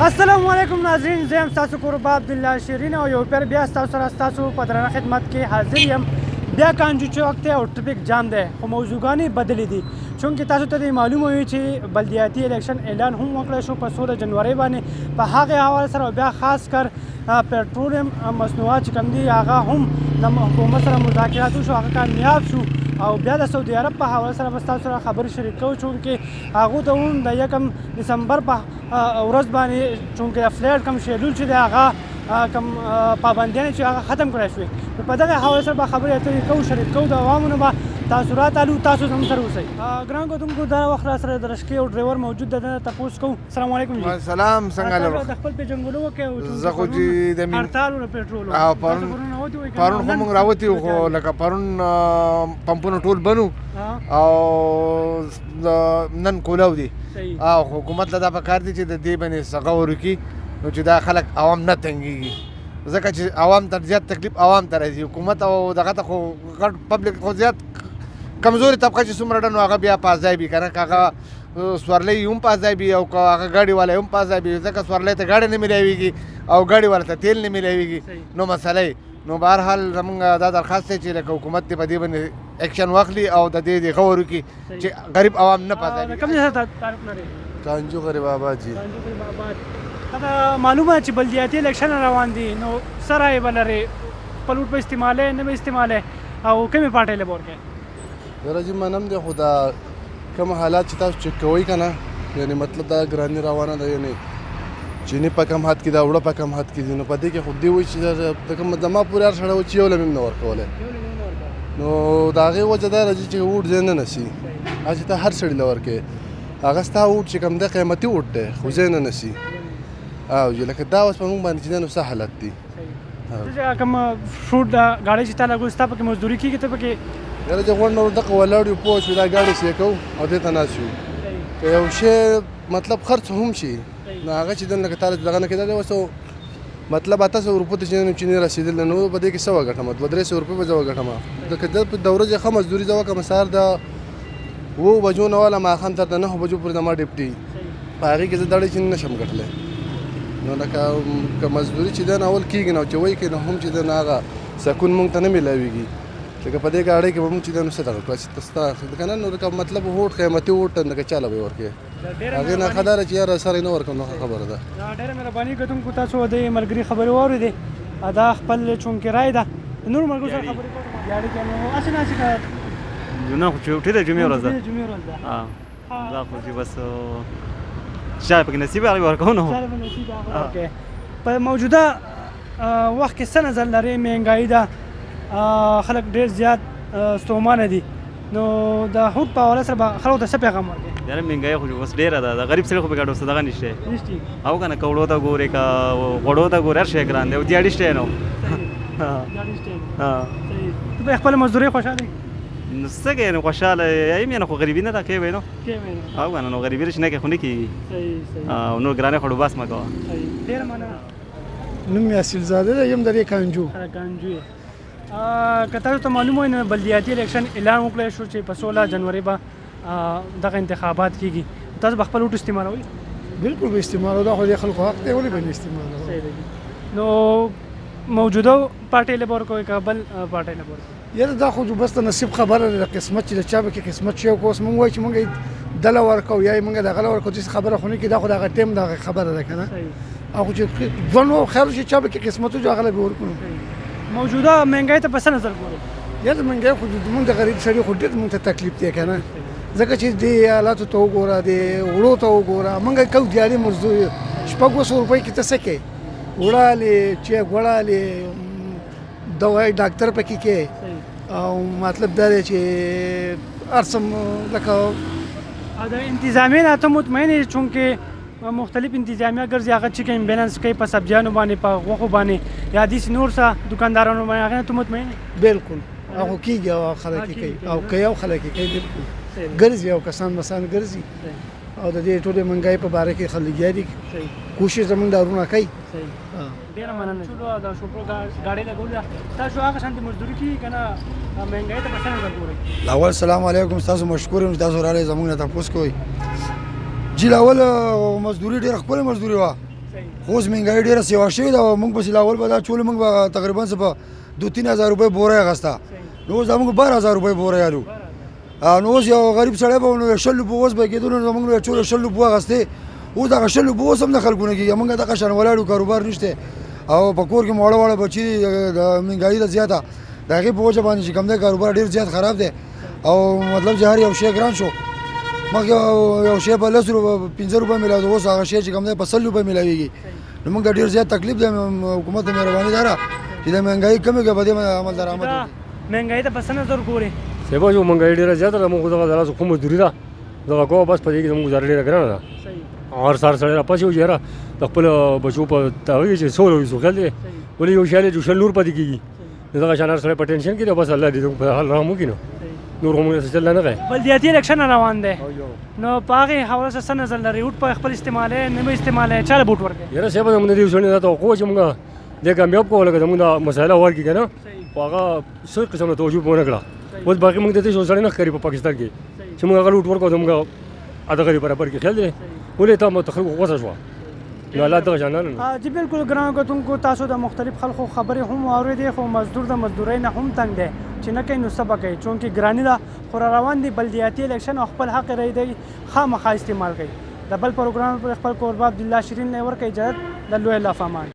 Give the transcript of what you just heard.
السلام علیکم ناظرین، زه یم ستاسو کوربه عبدالله شیرین او یو پیر بیا ستاسو سره ستاسو په درنه خدمت کې حاضر یم. بیا کانجو چوک دی او ټرافیک جام دی، خو موضوعګانې بدلې دي چونکې تاسو ته معلومه وي چې بلدیاتي الیکشن اعلان هم وکړی شو په 16 جنوري باندې. په هغې حواله سره بیا خاص کر پټرول مصنوعات چې کوم دي هغه هم د حکومت سره مذاکرات وشو، هغه کامیاب شو او بیا د سعودي عرب په حواله سره به ستاسو سره خبرې شریک کوو چونکې هغو ته هم د 1 دسمبر په ورځ باندې چونکې فلیټ کوم شیډول چې دی هغه کوم پابندیانې چې هغه ختم کړی شوې. په دغه حواله سره به خبرې اترې کوو، شریک کوو، د عوامو نه به تاثرات الو. تاسو هم سره اوسئ. ګران کتونکو دا وخت را سره د رشکې او ډرایور موجود دی، نه تپوس کوو. السلام علیکم جی. سلام، څنګه لرو؟ د خپل پیژنګلو وکړو زه خو چې د هړتال او پټرول پرون خو موږ راوتي وو، خو لکه پرون پمپونه ټول بنو او نن کولاو دي او حکومت له دا پکار دي چې د دې باندې څه غور وکړي نو چې دا خلک عوام نه تنګېږي، ځکه چې عوام ته زیات تکلیف عوام ته راځي. حکومت او دغه ته خو غټ پبلک خو زیات کمزوري طبقه چې څومره ډن هغه بیا په ځای وي که نه، که هغه سورلی هم په ځای وي او که هغه ګاډي والا هم په ځای وي، ځکه سورلی ته ګاډي نه میلاویږي او ګاډي والا ته تیل نه میلاویږي نو مسله نو بهرحال زمونږ دا درخواست دی چې لکه حکومت دې په دې باندې اکشن واخلي او د دې غور وکړي چې غریب عوام نه په ځای وي. کوم ځای ته تعلق لري؟ کانجو غریب آباد جی. دا معلومه چې بلدیاتي الیکشن روان دي، نو څه رایې به لرې؟ خپل ووټ به استعمالوې نه به استعمالوې او کومې پارټۍ له به ورکوې؟ یاره جي منم دی، خو دا کوم حالات چې تاسو چک کوئ که نه، یعنې مطلب دا ګراني روانه ده، یعنې چیني په کم حد کې ده، اوړه په کم حد کې دي، نو په دې کې خو دې وایي چې د کوم زما پورې هر سړی و چې یو له مې هم نه ورکولی، نو د هغې وجه دا راځي چې ووټ ځای نه نسي. هسې ته هر سړي له ورکوې، هغه ستا ووټ چې کوم دی قیمتي ووټ دی خو ځای نه نسي. او لکه دا اوس په موږ باندې چې دی نو څه حالت دی. کوم فروټ ګاډۍ چې تا لګول ستا پکې مزدوري کېږي ته پکې؟ یاره چې غونډ نه دغه ولاړ یو پوه شو دا ګاډۍ سې کوو او دې ته ناست شو، که یو شی مطلب خرڅ هم شي نو هغه چې دی لکه تا دغه نه کېدلی اوس مطلب 800 روپو ته چې چیني رسېدل نو په دې کې څه وګټم؟ 200-300 روپۍ به زه وګټم. لکه د په د ورځې ښه مزدوري زه وکړم، سهار د 7 بجو نه واله ماښام تر د 9 بجو پورې زما ډیپټي په هغې کې زه دړې چې نه شم ګټلی. نو لکه مزدوري چې دی نه اول کېږي نو چې وایي کې نو هم چې دی نه هغه سکون مونږ ته نه میلاویږي. لکه په دې ګاډۍ کې به مونږ چې دی نو څه دغه کړه چې ستا که نه نو لکه مطلب ووټ قیمتي ووټ لکه چاله به یې ورکوې، هغې نه ښه دا ده چې یاره سره یې نه ورکړم نو ښه خبره ده. ډېره مهرباني کتونکو، تاسو د ملګري خبرې واورېدې، دا خپل چونکې رایې ده. د نورو ملګرو سره خبرې کوم ګاډۍ کې نو هسې نه هسې که نه خو چوټي ده، جمعې ورځ ده. جمعې ورځ ده دا خو چې بس چا پکې نصیب هغې ورکوو نو په موجوده وخت کې څه نظر لرې؟ مهنګایي ده، خلک ډېر زیات ستومانه دي، نو د هوټ په حواله سره به خلکو ته څه پیغام ورکوې؟ یاره مهنګایي خو اوس ډېره ده، د غریب سړي خو په ګډ اوس دغه نشته او که نه که وړو ته ګورې که غوړو ته ګورې هر شی ګران دی او دیاړي شته نو. ته به خپله مزدورۍ خوشحاله یې؟ نو څه کوې نو خوشحاله یم یې نه، خو غریبي نه ده کوې نو او که نه نو غریبي رشي نه کوې خو نه کېږي او نور ګرانې خوړو بس مه کوه. ډېره مننه. نوم مې اصیلزاده یم، د دې کانجو کانجو یې. که تاسو ته معلومه وي نو بلدیاتي الیکشن اعلان وکړی شو چې په 16 جنوري به دغه انتخابات کېږي، تاسو به خپل ووټ استعمالوئ؟ بالکل به استعمالوو، دا خو د خلکو حق دی، ولې به نه استعمالوو؟ نو موجوده پارټۍ له به ورکوئ که بل پارټۍ له به ورکوئ؟ یاره دا خو بس د نصیب خبره ده، د قسمت چې د چا به کې قسمت شي. اوس مونږ وایو چې مونږ یې دله ورکوو یا یې مونږ دغه له ورکوو، داسې خبره خو نه کېږي، دا خو د هغه ټایم دغه خبره ده که نه، او چې ژوند و خیر شي چا به کې قسمت وجو هغه له به ورکړو. موجوده مهنګایي ته په څه نظر ګورئ؟ یاره مهنګایي خو زمونږ د غریب سړي خو ډېر مونږ ته تکلیف دی که نه، ځکه چې دې حالاتو ته وګوره، د وړو ته وګوره. مونږ کوو دیاري مزدوري 600 روپۍ کې ته څه کوې؟ وړه هلې، چیک وړه هلې، دوايي ډاکټر پکې کې، او مطلب دا دی چې هر څه لکه د انتظامیې نه ته مطمئن یې؟ چونکې مختلف انتظامیه ګرځي، هغه چې کوم بیلنس کوي په سبزیانو باندې، په غوښو باندې یا داسې نور څه دکاندارانو باندې، هغې نه ته مطمئن یې؟ بالکل هغه کېږي او خلک یې کوي او کوي او خلک یې کوي، بالکل ګرځي او کسان مسان ګرځي او د دې ټولې مهنګایي په باره کې خلک لګیا دي، کوشش زموږ دارونه کوي. ډېره مننه. د شوپرو ګاډۍ لګولې ده، تاسو هغه شانتې مزدوري کېږي که نه مهنګایي ته په څه نظر ګورئ؟ اول سلام علیکم، تاسو مشکور یم چې تاسو راغلئ زموږ نه تپوس کوئ. جي اول مزدوري ډېره ښکلې مزدوري وه، خو اوس مهنګايي ډېره سیوا شوې ده او موږ پسې لاول به دا چولې موږ به تقریبا څه په 2-3 هزار روپۍ بوره یې اخېسته نو اوس دا موږ 12,000 روپۍ بوره یالو نو اوس یو غریب سړی به نو 100 روپۍ اوس به کېدو نو موږ نو 100 روپۍ اخېستې اوس دغه 100 روپۍ اوس هم نه خلکو نه کېږي موږ دغه شان ولاړو کاروبار نشته او په کور کې مو واړه بچي د مهنګايي ده زیاته د هغې په وجه باندې چې کوم دی کاروبار ډېر زیات خراب دی او مطلب چې هر یو شی ګران شو مخکې یو شی په 10 روپۍ 15 روپۍ میلاوي اوس هغه شی چې کوم دی په 100 روپۍ میلاویږي نو موږ ډېر زیات تکلیف دی حکومت ته مهرباني ده چې د مهنګايي کمې کړي په دې باندې عمل درآمد وکړي مهنګايي ته په څه نظر ګورې صاحب جو مهنګايي ډېره زیاته ده موږ دغه د لاسو کوم مزدوري ده دغه کوه بس په دې کې زموږ ګزاره ډېره ګرانه ده هر سهار سړی راپاڅي او یاره د خپل بچو په هغه کې چې سوله وي سوخل دی ولې یو شی دی چې شل نور پاتې کېږي دغه شان هر سړی په ټینشن کې دی بس الله دې په حال رحم وکړي نو نور هم څه چل نه کوي بلدیاتي الیکشن روان دی نو په هغې حواله سره څه نظر لري اوټ په خپل استعمالوې نه به استعمالوې چا له بوټ ورکوې یاره صاحب زموږ د دې سړي دا توقع چې موږ دې کامیاب کړو لکه زموږ دا مسایله ورکړي که نه خو هغه څه قسم نه توجه ونه کړه اوس باقي موږ د دې سړی نه ښکاري په پاکستان کې چې موږ هغه لوټ ورکړو زموږ ادغه برابر کې خیال دی ولې ته متخلق غوسه شوه نو الله دغه جانان جی بالکل ګرانو کتونکو تاسو د مختلف خلکو خبرې هم واورېدې خو مزدور د مزدورۍ نه هم تنګ دی چې نه کوي نو څه به کوي چونکې ګراني ده خو را روان دي بلدیاتي الیکشن او خپل حق رایې دی خامخا استعمال کوي د بل پروګرام پر خپل کوربه عبدالله شیرین نه ورکوي اجازت د لوی الله فامان